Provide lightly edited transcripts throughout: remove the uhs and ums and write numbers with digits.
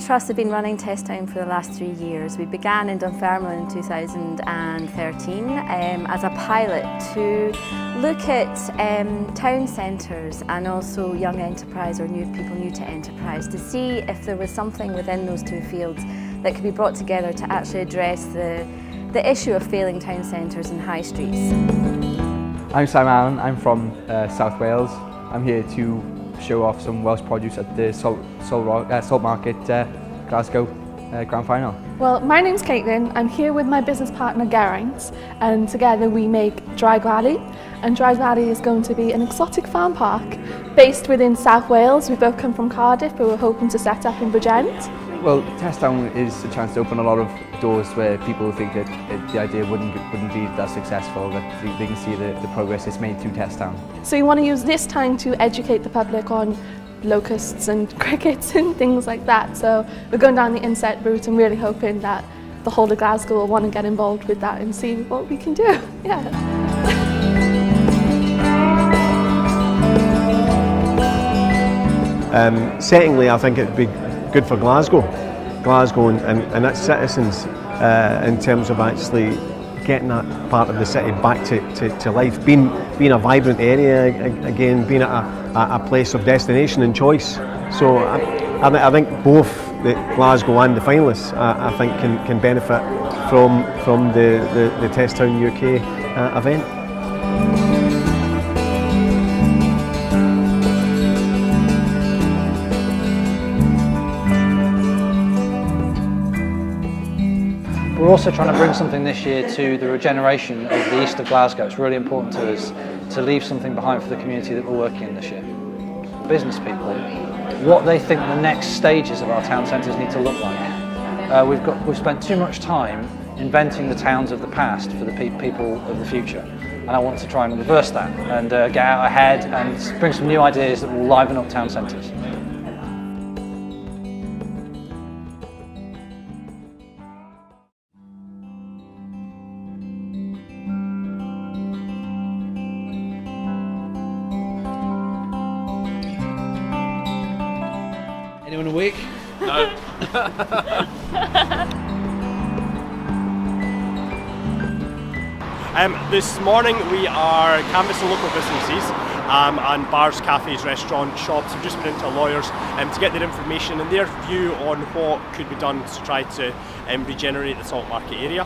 Trust have been running TestTown for the last 3 years. We began in Dunfermline in 2013 as a pilot to look at town centres and also young enterprise or people new to enterprise to see if there was something within those two fields that could be brought together to actually address the issue of failing town centres and high streets. I'm Sam Allen, I'm from South Wales. I'm here to show off some Welsh produce at the Saltmarket Glasgow Grand Final. Well, my name's Caitlin. I'm here with my business partner Geraint, and together we make Dry Valley. And Dry Valley is going to be an exotic farm park based within South Wales. We both come from Cardiff, but we're hoping to set up in Briggait. Well, TestTown is a chance to open a lot of doors where people think that the idea wouldn't be that successful, that they can see the progress it's made through TestTown. So we want to use this time to educate the public on locusts and crickets and things like that. So we're going down the inset route and really hoping that the whole of Glasgow will want to get involved with that and see what we can do. Yeah. Settingly, I think it'd be good for Glasgow and its citizens in terms of actually getting that part of the city back to life, being a vibrant area again, being a place of destination and choice. So I think both the Glasgow and the finalists I think can benefit from the TestTown UK event. We're also trying to bring something this year to the regeneration of the east of Glasgow. It's really important to us to leave something behind for the community that we're working in this year. Business people, what they think the next stages of our town centres need to look like. We've spent too much time inventing the towns of the past for the people of the future. And I want to try and reverse that and get out ahead and bring some new ideas that will liven up town centres. Anyone awake? No. This morning we are canvassing local businesses and bars, cafes, restaurants, shops. We've just been into lawyers to get their information and their view on what could be done to try to regenerate the Saltmarket area.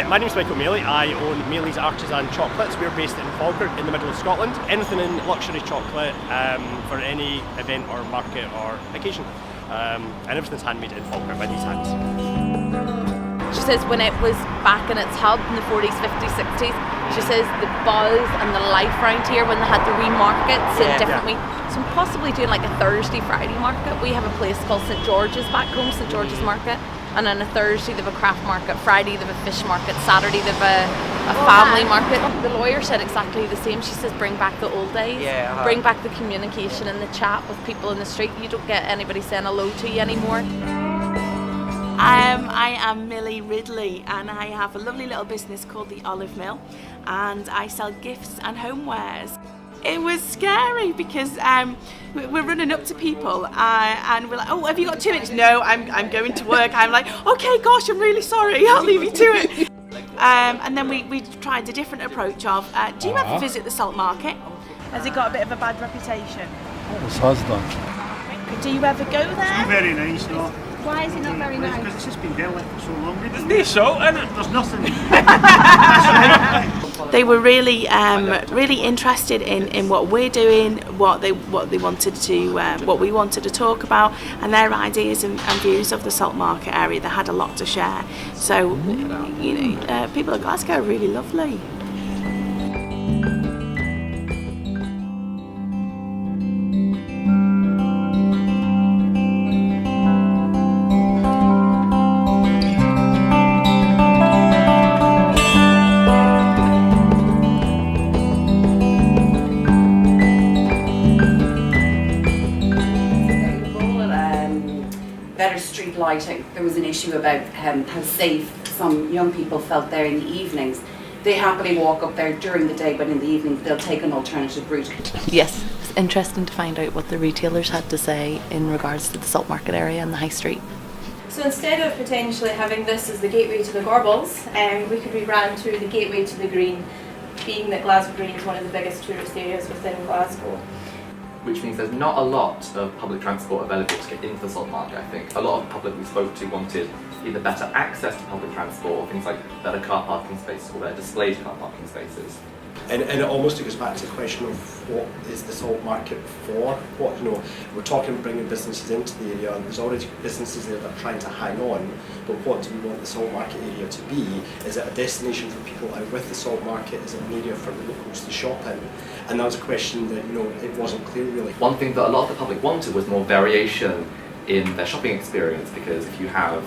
My name is Michael Maley. I own Maley's Artisan Chocolates. We're based in Falkirk in the middle of Scotland. Anything in luxury chocolate for any event or market or occasion. And everything's handmade in Falkirk by these hands. She says when it was back in its hub in the 40s, 50s, 60s, she says the buzz and the life around here when they had the remarkets and different weeks. So I'm possibly doing like a Thursday, Friday market. We have a place called St George's back home, St George's Market. And on a Thursday they have a craft market, Friday they have a fish market, Saturday they have a family market. The lawyer said exactly the same. She says bring back the old days, bring back the communication and the chat with people in the street. You don't get anybody saying hello to you anymore. I am Millie Ridley and I have a lovely little business called the Olive Mill and I sell gifts and homewares. It was scary because we're running up to people and we're like, oh, have you got 2 minutes? No, I'm going to work. I'm like, okay, gosh, I'm really sorry, I'll leave you to it. And then we tried a different approach of, do you ever visit the Saltmarket? Has it got a bit of a bad reputation? It has done. Do you ever go there? It's not very nice, no. Why is it not very nice? Because it's just been derelict for so long. There's no salt in it. There's nothing. They were really interested in what we're doing, what we wanted to talk about, and their ideas and views of the Saltmarket area. They had a lot to share. So, people of Glasgow are really lovely. Better street lighting. There was an issue about how safe some young people felt there in the evenings. They happily walk up there during the day, but in the evenings they'll take an alternative route. Yes, it's interesting to find out what the retailers had to say in regards to the Saltmarket area and the high street. So instead of potentially having this as the gateway to the Gorbals, we could rebrand to the gateway to the Green, being that Glasgow Green is one of the biggest tourist areas within Glasgow. Which means there's not a lot of public transport available to get into the salt market, I think. A lot of public we spoke to wanted either better access to public transport or things like better car parking spaces or better displayed car parking spaces. And it almost goes back to the question of what is the salt market for? What, you know, we're talking about bringing businesses into the area, and there's already businesses there that are trying to hang on, but what do we want the salt market area to be? Is it a destination for people out with the salt market? Is it an area for the locals to shop in? And that was a question that, you know, it wasn't clear really. One thing that a lot of the public wanted was more variation in their shopping experience, because if you have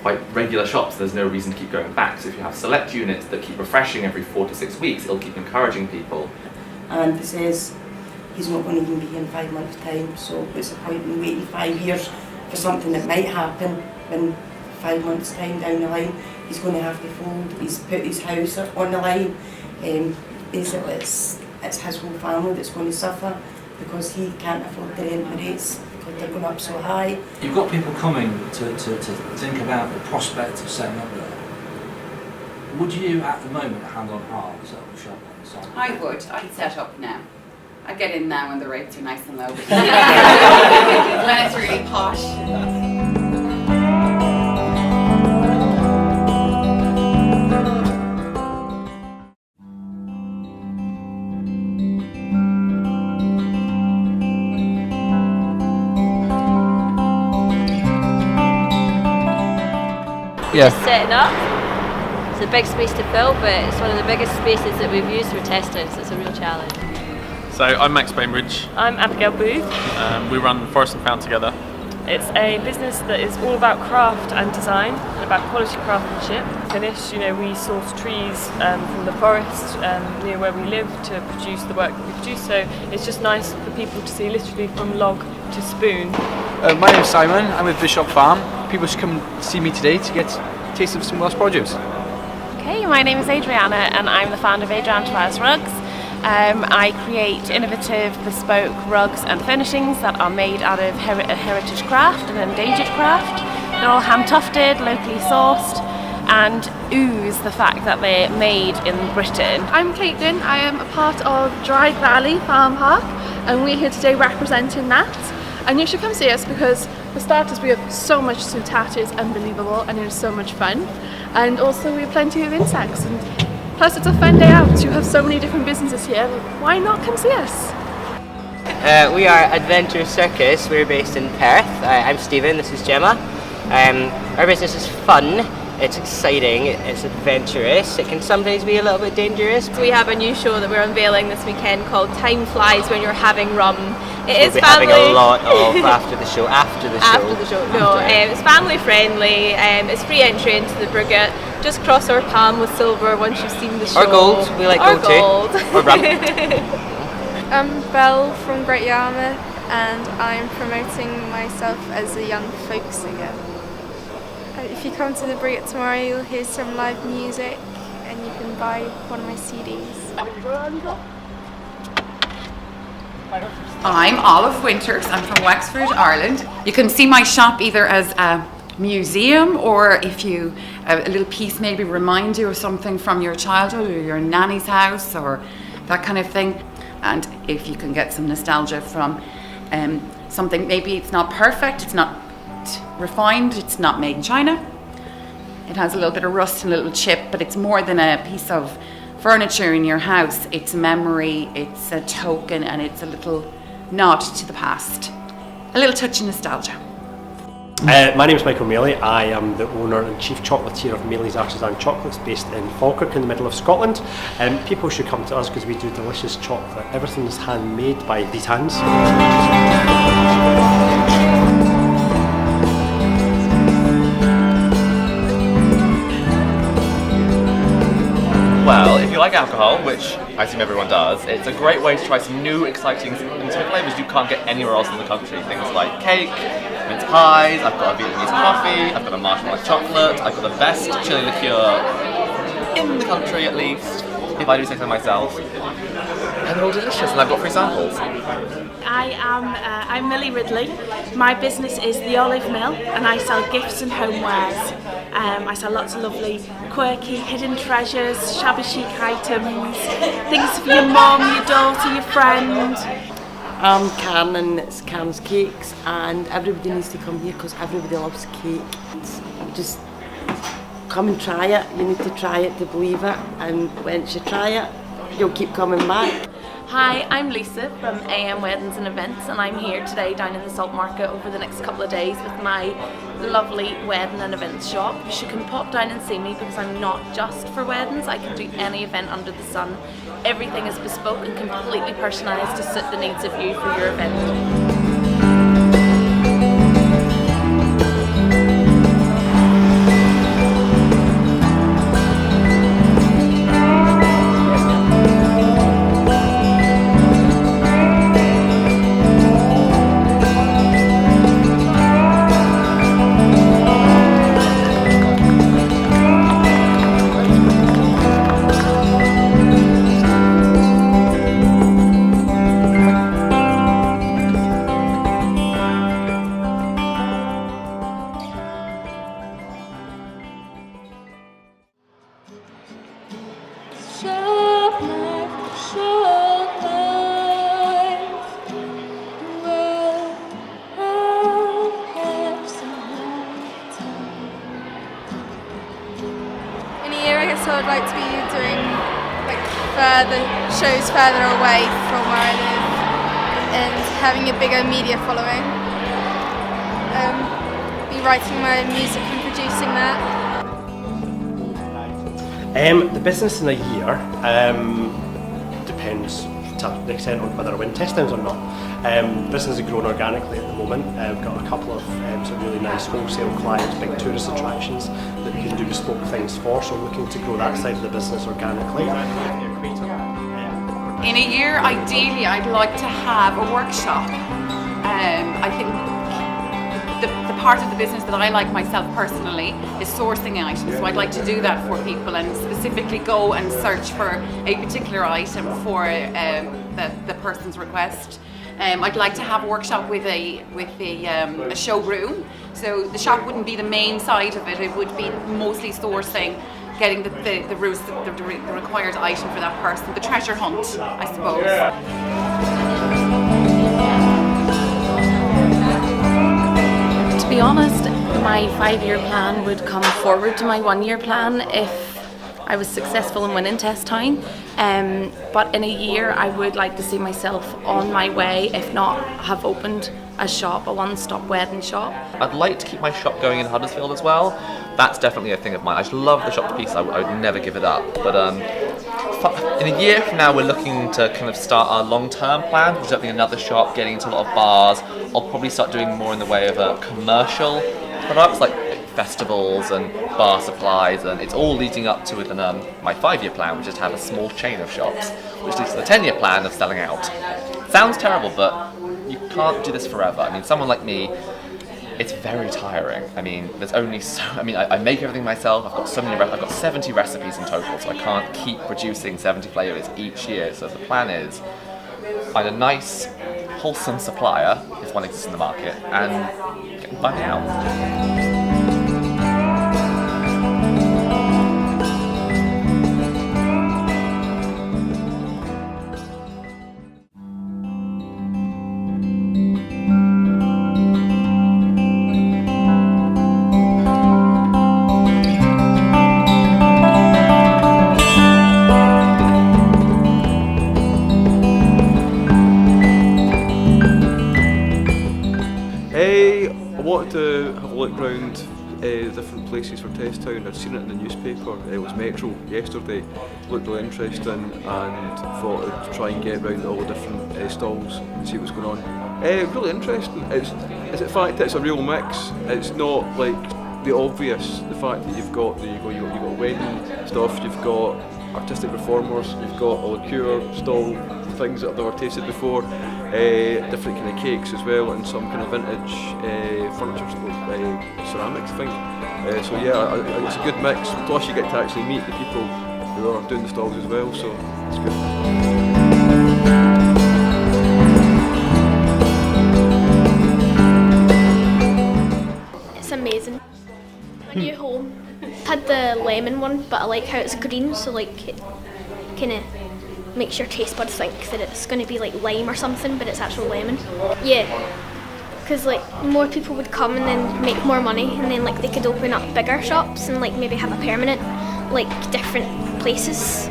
quite regular shops, there's no reason to keep going back. So if you have select units that keep refreshing every 4 to 6 weeks, it'll keep encouraging people. And he says he's not going to even be in 5 months' time, so what's the point in waiting 5 years for something that might happen when 5 months' time down the line he's going to have to fold, he's put his house on the line. Basically it's his whole family that's going to suffer because he can't afford the rent rates. They're going up so high. You've got people coming to think about the prospect of setting up there. Would you, at the moment, hand on heart, set up a shop on the site? I would. I'd set up now. I'd get in now when the rates are nice and low. When it's really posh. Just setting up. It's a big space to fill, but it's one of the biggest spaces that we've used for testing, so it's a real challenge. So I'm Max Bainbridge. I'm Abigail Booth. We run Forest and Found together. It's a business that is all about craft and design and about quality craftsmanship. Finish, you know, we source trees from the forest near where we live to produce the work that we produce, so it's just nice for people to see literally from log to spoon. My name's Simon, I'm with Bishop Farm. People should come see me today to get a taste of some Welsh produce. Okay, my name is Adriana and I'm the founder of Adriana Tavares Rugs. I create innovative, bespoke rugs and furnishings that are made out of heritage craft and endangered craft. They're all hand-tufted, locally sourced, and ooze the fact that they're made in Britain. I'm Caitlin, I am a part of Dry Valley Farm Park, and we're here today representing that. And you should come see us because, for starters, we have so much sweet-tat, it's unbelievable, and it is so much fun. And also we have plenty of insects. And plus it's a fun day out. You have so many different businesses here. Why not come see us? We are Adventure Circus. We're based in Perth. I'm Stephen, this is Gemma. Our business is fun, it's exciting, it's adventurous. It can sometimes be a little bit dangerous. We have a new show that we're unveiling this weekend called Time Flies When You're Having Rum. We'll be having a lot of after the show. No, it's family friendly, it's free entry into the Briggait. Just cross our palm with silver once you've seen the show. Or gold, we like gold too. Or rum. I'm Belle from Great Yarmouth and I'm promoting myself as a young folk singer. If you come to the Briggait tomorrow, you'll hear some live music and you can buy one of my CDs. I'm Olive Winters, I'm from Wexford, Ireland. You can see my shop either as a museum or if you, a little piece maybe remind you of something from your childhood or your nanny's house or that kind of thing. And if you can get some nostalgia from something, maybe it's not perfect, it's not refined, it's not made in China. It has a little bit of rust and a little chip, but it's more than a piece of furniture in your house. It's a memory, it's a token, and it's a little nod to the past. A little touch of nostalgia. My name is Michael Maley. I am the owner and chief chocolatier of Maley's Artisan Chocolates based in Falkirk in the middle of Scotland. People should come to us because we do delicious chocolate. Everything is handmade by these hands. Well, if you like alcohol, which I assume everyone does, it's a great way to try some new, exciting flavours you can't get anywhere else in the country. Things like cake, mince pies, I've got a Vietnamese coffee, I've got a marshmallow chocolate, I've got the best chili liqueur in the country at least, if I do say so myself. And they're all delicious, and I've got free samples. I'm Millie Ridley. My business is the Olive Mill and I sell gifts and homewares. I sell lots of lovely, quirky, hidden treasures, shabby chic items, things for your mum, your daughter, your friend. I'm Karen and it's Karen's Cakes, and everybody needs to come here because everybody loves cake. Just come and try it. You need to try it to believe it, and once you try it, you'll keep coming back. Hi, I'm Lisa from AM Weddings and Events, and I'm here today down in the Saltmarket over the next couple of days with my lovely wedding and events shop. You can pop down and see me because I'm not just for weddings. I can do any event under the sun. Everything is bespoke and completely personalised to suit the needs of you for your event. So I'd like to be doing like further shows further away from where I live and having a bigger media following. Be writing my music and producing that. The business in a year depends to the extent on whether I win TestTowns or not. Business has grown organically at the moment. We've got a couple of some really nice wholesale clients, big tourist attractions that we can do bespoke things for, so I'm looking to grow that side of the business organically. In a year, ideally, I'd like to have a workshop. I think the part of the business that I like myself personally is sourcing items, so I'd like to do that for people and specifically go and search for a particular item for the person's request. I'd like to have a workshop with a showroom, so the shop wouldn't be the main side of it. It would be mostly sourcing, getting the required item for that person, the treasure hunt, I suppose. To be honest, my 5-year plan would come forward to my 1-year plan if I was successful in winning TestTown. But in a year, I would like to see myself on my way, if not have opened a shop, a one-stop wedding shop. I'd like to keep my shop going in Huddersfield as well. That's definitely a thing of mine. I just love the shop to pieces. I would never give it up. But in a year from now, we're looking to kind of start our long-term plan, which is opening another shop, getting into a lot of bars. I'll probably start doing more in the way of commercial products like festivals and bar supplies, and it's all leading up to within my 5-year plan, which is to have a small chain of shops, which leads to the 10-year plan of selling out. Sounds terrible, but you can't do this forever. I mean, someone like me, it's very tiring. I mean, there's only so. I mean, I make everything myself. I've got so many. I've got 70 recipes in total, so I can't keep producing 70 flavors each year. So the plan is find a nice, wholesome supplier, if one exists in the market, and get them buying out. I wanted to have a look around different places for TestTown. I'd seen it in the newspaper. It was Metro yesterday. Looked really interesting and thought I'd try and get around all the different stalls and see what's going on. Really interesting. It's the fact that it's a real mix. It's not like the obvious. The fact that you've got wedding stuff, you've got artistic performers, you've got a liqueur stall, things that I've never tasted before, different kind of cakes as well, and some kind of vintage furniture, ceramics I think. So yeah, it's a good mix, plus you get to actually meet the people who are doing the stalls as well, so it's good. lemon one, but I like how it's green, so like it kind of makes your taste buds think that it's going to be like lime or something, but it's actual lemon. Yeah, because like more people would come and then make more money, and then like they could open up bigger shops and like maybe have a permanent, like different places.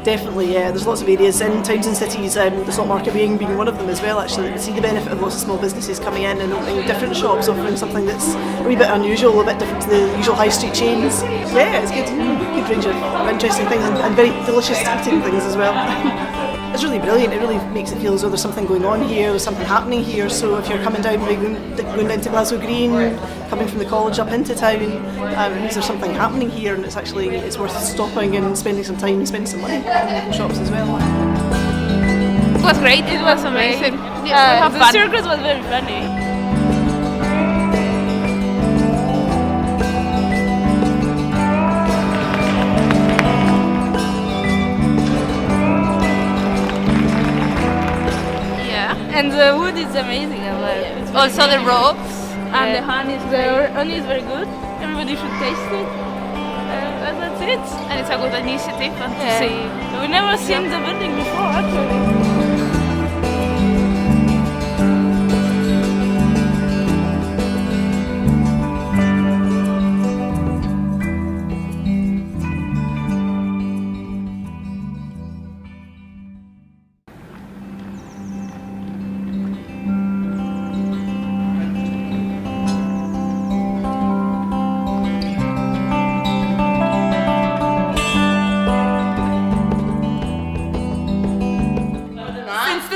Definitely, yeah. There's lots of areas in towns and cities, the salt market being one of them as well, actually. We see the benefit of lots of small businesses coming in and opening different shops, offering something that's a wee bit unusual, a bit different to the usual high street chains. Yeah, it's good. Good range of interesting things and very delicious eating things as well. It's really brilliant. It really makes it feel as though there's something going on here, there's something happening here. So if you're coming down, going down to Glasgow Green, coming from the college up into town, it means there's something happening here, and it's worth stopping and spending some time and spending some money in local shops as well. It was great. It was amazing. The circus was very funny. And the wood is amazing. Also the ropes and the honey is very good. Everybody should taste it. And that's it. And it's a good initiative and to see. We've never seen the building before actually.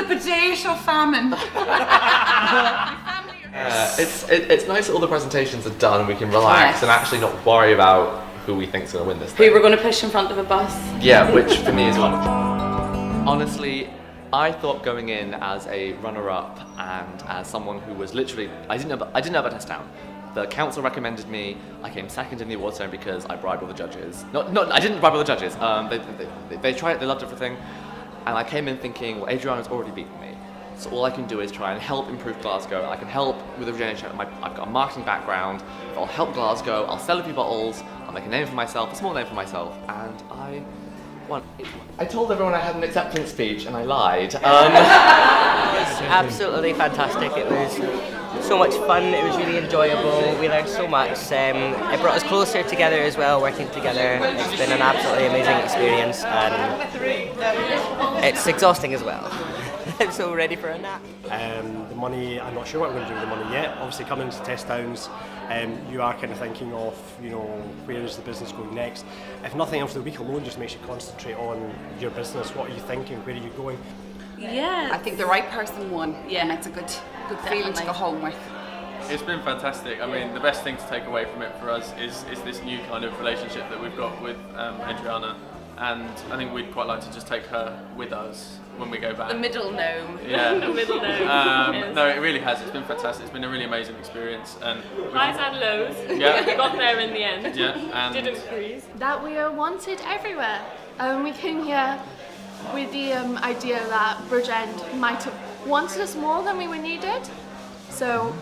Potato famine. It's nice that all the presentations are done and we can relax and actually not worry about who we think's going to win this thing. Who we're going to push in front of a bus. Yeah, which for me is wonderful. Honestly, I thought going in as a runner-up and as someone who was literally, I didn't know about TestTown. The council recommended me. I came second in the award ceremony because I bribed all the judges. I didn't bribe all the judges. They tried it, they loved everything. And I came in thinking, well, Adriana's already beaten me. So all I can do is try and help improve Glasgow. I can help with the regeneration. I've got a marketing background. If I'll help Glasgow, I'll sell a few bottles, I'll make a name for myself, a small name for myself, and I won. I told everyone I had an acceptance speech and I lied. It was absolutely fantastic. It was so much fun, it was really enjoyable, we learned so much. It brought us closer together as well, working together. It's been an absolutely amazing experience and it's exhausting as well. I'm so ready for a nap. The money, I'm not sure what I'm going to do with the money yet. Obviously coming to TestTowns, you are kind of thinking of, where is the business going next. If nothing else, the week alone just makes you concentrate on your business. What are you thinking? Where are you going? Yeah, I think the right person won. Yeah, and it's a good feeling to go home with. It's been fantastic. I mean, the best thing to take away from it for us is this new kind of relationship that we've got with Adriana, and I think we'd quite like to just take her with us when we go back. The middle gnome. Yeah. The middle gnome. No, it really has. It's been fantastic. It's been a really amazing experience. And highs and lows. Yeah. We got there in the end. Yeah. And didn't freeze. That we are wanted everywhere. We came here with the idea that Briggait might have wanted us more than we were needed. So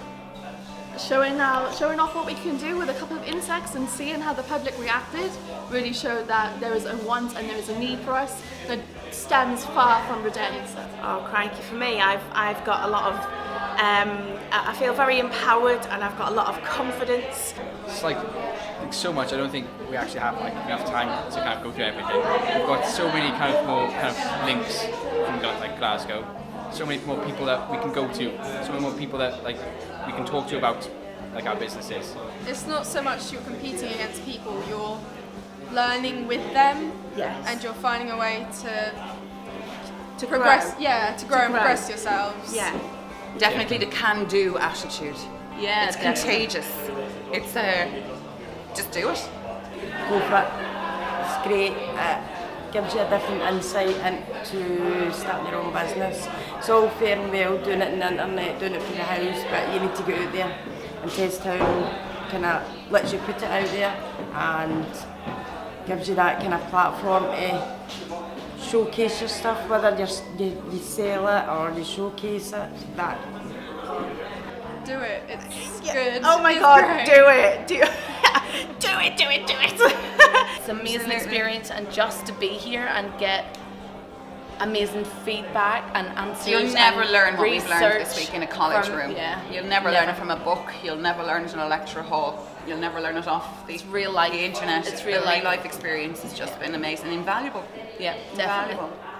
showing off what we can do with a couple of insects and seeing how the public reacted really showed that there is a want and there is a need for us that stems far from Briggait. Oh crikey, for me I've got a lot of I feel very empowered and I've got a lot of confidence. It's like so much. I don't think we actually have enough time to kind of go through everything. We've got so many kind of more links from Glasgow, so many more people that we can go to, so many more people that we can talk to about our businesses. It's not so much you're competing against people, you're learning with them, and you're finding a way to progress. Grow. Yeah, to grow and progress yourselves. Yeah, definitely the can-do attitude. Yeah, it's contagious. It's just do it. Go for it. It's great. It gives you a different insight into starting your own business. It's all fair and well doing it on the internet, doing it from the house, but you need to get out there. And TestTown kind of lets you put it out there and gives you that kind of platform to showcase your stuff, whether you sell it or you showcase it. That. Do it. It's good. Oh my It's God! great. Do it. Do it. Do it. It's an amazing experience, and just to be here and get amazing feedback and answers. You'll never and learn what we've learned this research week in a college from- room. Yeah. You'll never learn it from a book. You'll never learn it in a lecture hall. You'll never learn it off the real life. The internet. It's real the life. real life experience has just been amazing, invaluable. Yeah, definitely. Invaluable.